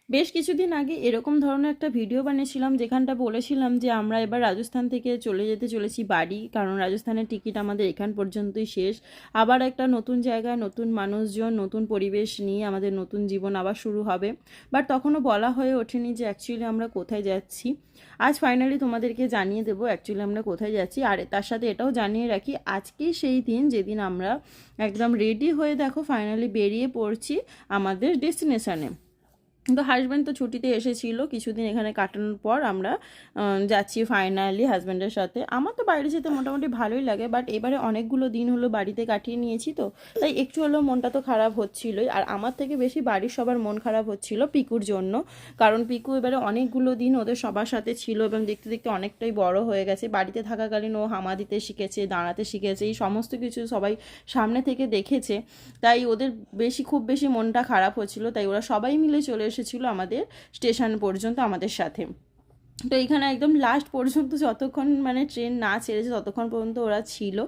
বেশ কিছুদিন আগে এরকম ধরনের একটা ভিডিও বানিয়েছিলাম, যেখানটা বলেছিলাম যে আমরা এবার রাজস্থান থেকে চলে যেতে চলেছি বাড়ি, কারণ রাজস্থানের টিকিট আমাদের এখান পর্যন্তই শেষ। আবার একটা নতুন জায়গায়, নতুন মানুষজন, নতুন পরিবেশ নিয়ে আমাদের নতুন জীবন আবার শুরু হবে। বাট তখনও বলা হয়ে ওঠেনি যে অ্যাকচুয়ালি আমরা কোথায় যাচ্ছি। আজ ফাইনালি তোমাদেরকে জানিয়ে দেবো অ্যাকচুয়ালি আমরা কোথায় যাচ্ছি। আর তার সাথে এটাও জানিয়ে রাখি, আজকেই সেই দিন যেদিন আমরা একদম রেডি হয়ে দেখো ফাইনালি বেরিয়ে পড়ছি আমাদের ডেস্টিনেশনে। তো হাজব্যান্ড তো ছুটিতে এসেছিলো, কিছুদিন এখানে কাটানোর পর আমরা যাচ্ছি ফাইনালি হাজব্যান্ডের সাথে। আমার তো বাইরে যেতে মোটামুটি ভালোই লাগে, বাট এবারে অনেকগুলো দিন হলো বাড়িতে কাটিয়ে নিয়েছি, তো তাই একটু হলেও মনটা তো খারাপ হচ্ছিলোই। আর আমার থেকে বেশি বাড়ির সবার মন খারাপ হচ্ছিল পিকুর জন্য, কারণ পিকু এবারে অনেকগুলো দিন ওদের সবার সাথে ছিল এবং দেখতে দেখতে অনেকটাই বড় হয়ে গেছে। বাড়িতে থাকাকালীন ও হামা দিতে শিখেছে, দাঁড়াতে শিখেছে, এই সমস্ত কিছু সবাই সামনে থেকে দেখেছে। তাই ওদের খুব বেশি মনটা খারাপ হচ্ছিল, তাই ওরা সবাই মিলে চলে এসেছিলো আমাদের স্টেশন পর্যন্ত আমাদের সাথে। তো এইখানে একদম লাস্ট পর্যন্ত যতক্ষণ মানে ট্রেন না ছেড়েছে ততক্ষণ পর্যন্ত ওরা ছিল।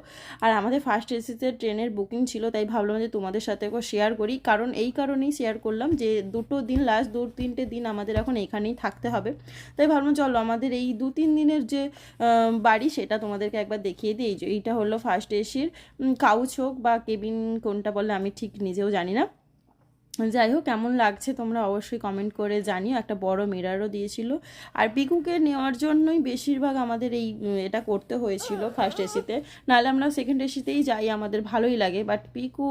আর আমাদের ফার্স্ট এসিতে ট্রেনের বুকিং ছিল, তাই ভাবলাম যে তোমাদের সাথেও শেয়ার করি, কারণ এই কারণেই শেয়ার করলাম যে দুটো দিন, লাস্ট 2-3টে দিন আমাদের এখন এখানেই থাকতে হবে। তাই ভাবলাম চলো আমাদের এই 2-3 দিনের যে বাড়ি সেটা তোমাদেরকে একবার দেখিয়ে দিই। এইটা হলো ফার্স্ট এসির কাউচ হোক বা কেবিন কোনটা বলে আমি ঠিক নিজেও জানি না। যাই হোক, কেমন লাগছে তোমরা অবশ্যই কমেন্ট করে জানিও। একটা বড় মিরারও দিয়েছিল। আর পিকুকে নেওয়ার জন্যই বেশিরভাগ আমাদের এই এটা করতে হয়েছিল ফার্স্ট এসিতে, নাহলে আমরা সেকেন্ড এসিতেই যাই, আমাদের ভালোই লাগে। বাট পিকু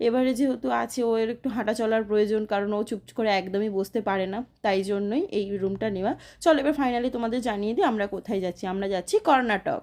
এবারে যেহেতু আছে, ও এর একটু হাঁটা চলার প্রয়োজন, কারণ ও চুপ করে একদমই বসতে পারে না, তাই জন্যই এই রুমটা নেওয়া। চলো এবার ফাইনালি তোমাদের জানিয়ে দিই আমরা কোথায় যাচ্ছি। আমরা যাচ্ছি কর্ণাটক।